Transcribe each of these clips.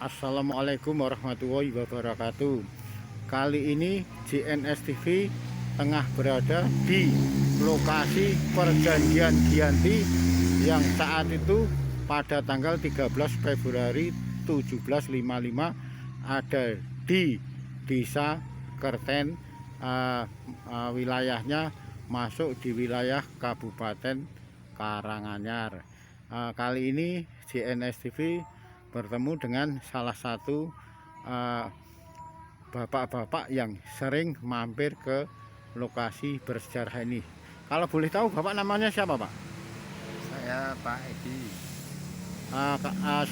Assalamualaikum warahmatullahi wabarakatuh. Kali ini JNS TV tengah berada di lokasi perjanjian Giyanti yang saat itu pada tanggal 13 Februari 1755 ada di Desa Kerten, wilayahnya masuk di wilayah Kabupaten Karanganyar. Kali ini JNS TV bertemu dengan salah satu bapak-bapak yang sering mampir ke lokasi bersejarah ini. Kalau boleh tahu bapak namanya siapa, Pak? Saya Pak Edi.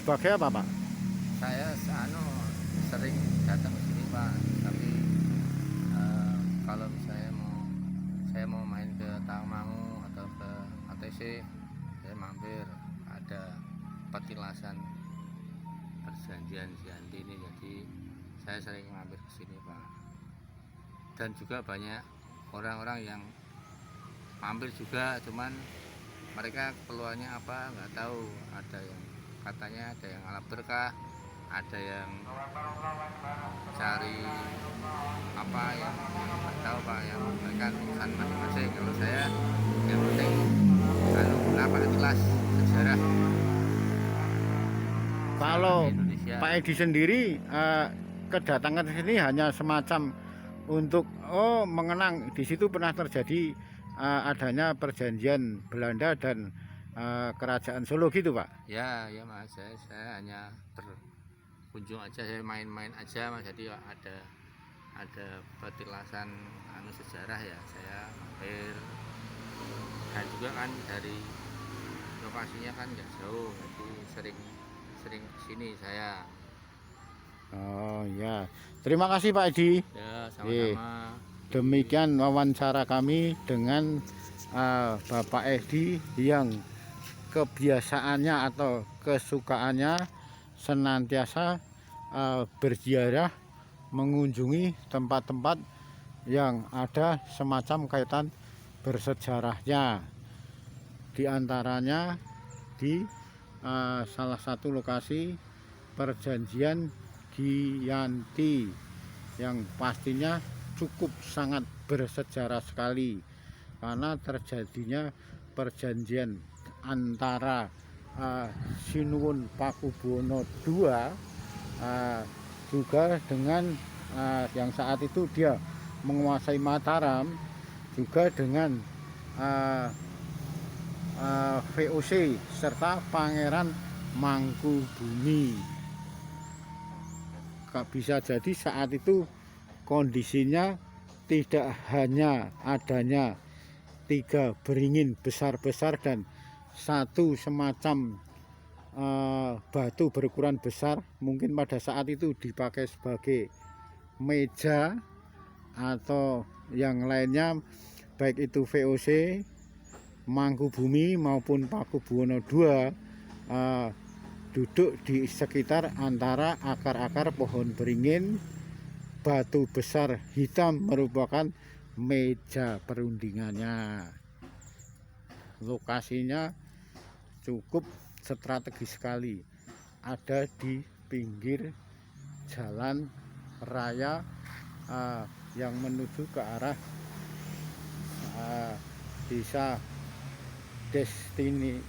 Sebagai apa, Pak? Saya sering datang ke sini Pak. Tapi kalau misalnya saya mau main ke Tawangmangu atau ke ATC, saya mampir. Ada petilasan perjanjian Giyanti ini, jadi saya sering mampir ke sini Pak. Dan juga banyak orang-orang yang mampir juga, cuman mereka keluarnya apa nggak tahu. Ada yang katanya ada yang alat berkah, ada yang cari apa yang nggak tahu Pak, yang mereka urusan masing-masing. Kalau saya yang penting kenapa jelas sejarah. Kalau Indonesia. Pak Edi sendiri kedatangan ke sini hanya semacam untuk mengenang di situ pernah terjadi adanya perjanjian Belanda dan Kerajaan Solo gitu, Pak? Ya Mas, saya hanya berkunjung aja, saya main-main aja Mas. Jadi ada petilasan sejarah ya, saya mampir. Dan juga kan dari lokasinya kan nggak jauh, jadi sering kesini saya. Oh ya, terima kasih Pak Edi. Ya sama-sama. Demikian wawancara kami dengan Bapak Edi yang kebiasaannya atau kesukaannya senantiasa berziarah mengunjungi tempat-tempat yang ada semacam kaitan bersejarahnya. Di antaranya di salah satu lokasi perjanjian Giyanti yang pastinya cukup sangat bersejarah sekali karena terjadinya perjanjian antara Sinuwun Pakubuwono II juga dengan yang saat itu dia menguasai Mataram, juga dengan VOC serta Pangeran Mangkubumi. Bisa jadi saat itu kondisinya tidak hanya adanya 3 beringin besar-besar dan satu semacam batu berukuran besar, mungkin pada saat itu dipakai sebagai meja atau yang lainnya, baik itu VOC, Mangkubumi maupun Pakubuwono II duduk di sekitar antara akar-akar pohon beringin. Batu besar hitam merupakan meja perundingannya. Lokasinya cukup strategis sekali, ada di pinggir jalan raya yang menuju ke arah desa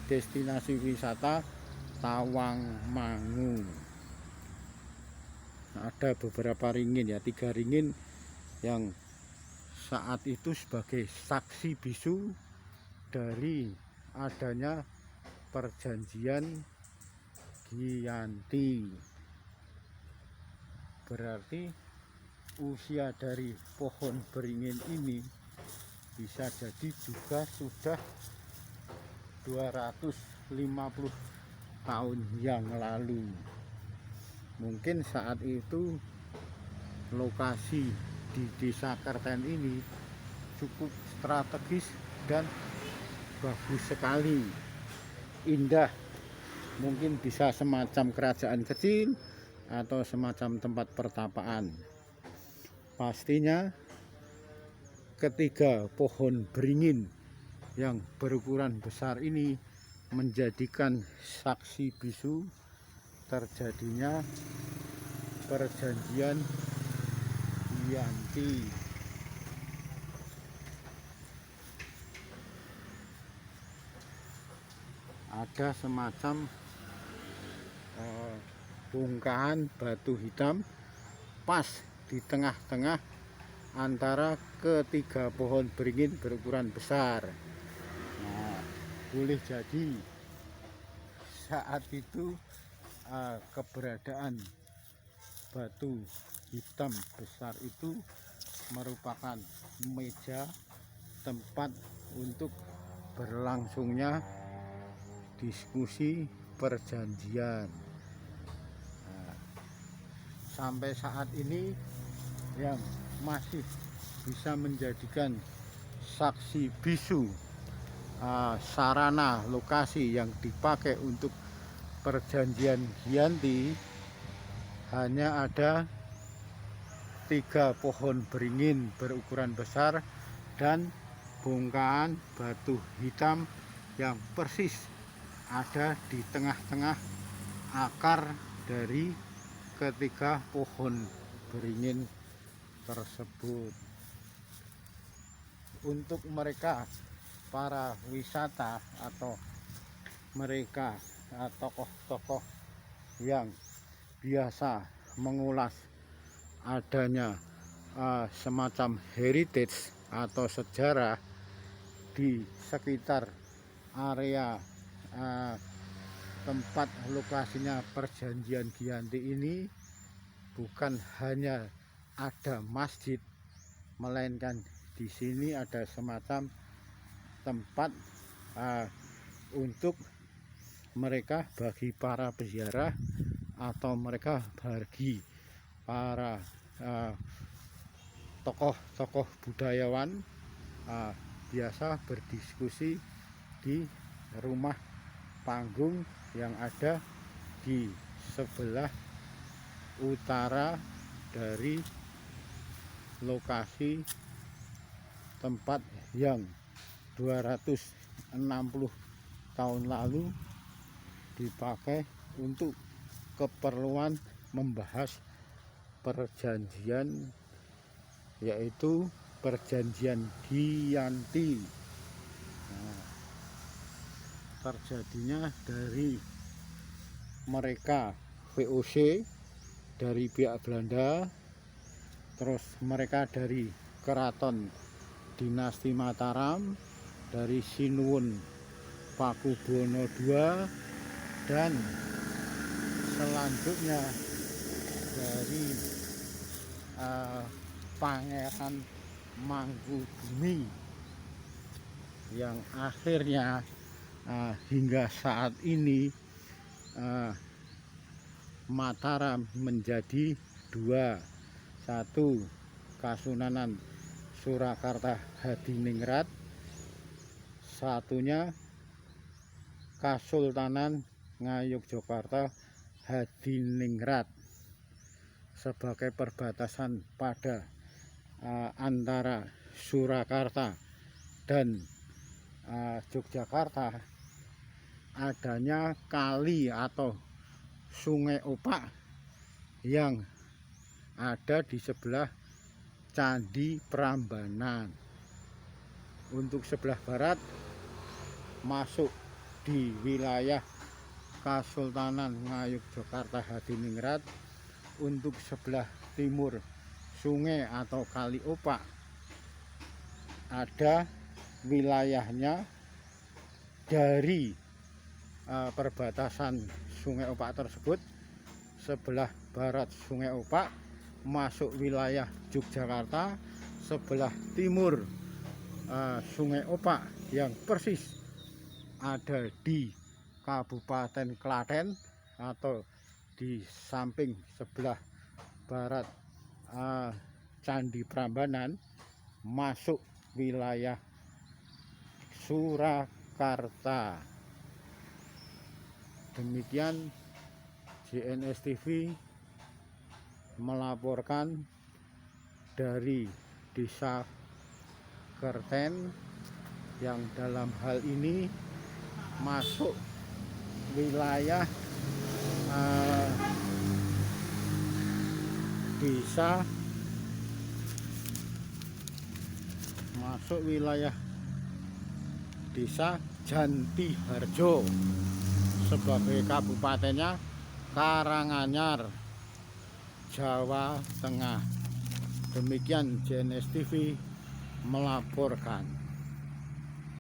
destinasi wisata Tawangmangu. Ada beberapa ringin ya, 3 ringin yang saat itu sebagai saksi bisu dari adanya perjanjian Giyanti. Berarti usia dari pohon beringin ini bisa jadi juga sudah 250 tahun yang lalu. Mungkin saat itu lokasi di Desa Kerten ini cukup strategis dan bagus sekali, indah. Mungkin bisa semacam kerajaan kecil atau semacam tempat pertapaan. Pastinya ketiga pohon beringin yang berukuran besar ini menjadikan saksi bisu terjadinya perjanjian Giyanti. Ada semacam bongkahan batu hitam pas di tengah-tengah antara ketiga pohon beringin berukuran besar. Nah, boleh jadi saat itu keberadaan batu hitam besar itu merupakan meja tempat untuk berlangsungnya diskusi perjanjian. Nah, sampai saat ini yang masih bisa menjadikan saksi bisu sarana lokasi yang dipakai untuk perjanjian Giyanti hanya ada 3 pohon beringin berukuran besar dan bongkahan batu hitam yang persis ada di tengah-tengah akar dari ketiga pohon beringin tersebut. Untuk mereka para wisata atau mereka tokoh-tokoh yang biasa mengulas adanya semacam heritage atau sejarah di sekitar area tempat lokasinya perjanjian Giyanti ini, bukan hanya ada masjid, melainkan di sini ada semacam tempat untuk mereka bagi para peziarah atau mereka bagi para tokoh-tokoh budayawan biasa berdiskusi di rumah panggung yang ada di sebelah utara dari lokasi tempat yang 260 tahun lalu dipakai untuk keperluan membahas perjanjian, yaitu perjanjian Giyanti. Nah, terjadinya dari mereka VOC dari pihak Belanda, terus mereka dari keraton dinasti Mataram, dari Sinuwun Pakubono II, dan selanjutnya dari Pangeran Mangkubumi, yang akhirnya hingga saat ini Mataram menjadi 2, 1 Kasunanan Surakarta Hadiningrat, satunya Kasultanan Ngayogyakarta Hadiningrat, sebagai perbatasan pada antara Surakarta dan Yogyakarta. Adanya kali atau Sungai Opak yang ada di sebelah Candi Prambanan. Untuk sebelah barat masuk di wilayah Kasultanan Ngayogyakarta Hadiningrat. Untuk sebelah timur sungai atau Kali Opak ada wilayahnya dari perbatasan Sungai Opak tersebut. Sebelah barat Sungai Opak masuk wilayah Yogyakarta, sebelah timur Sungai Opak yang persis ada di Kabupaten Klaten atau di samping sebelah barat Candi Prambanan masuk wilayah Surakarta. Demikian JNS TV melaporkan dari Desa Kerten yang dalam hal ini masuk wilayah bisa masuk wilayah desa Jantiharjo sebagai kabupatennya Karanganyar, Jawa Tengah. Demikian JNS TV melaporkan.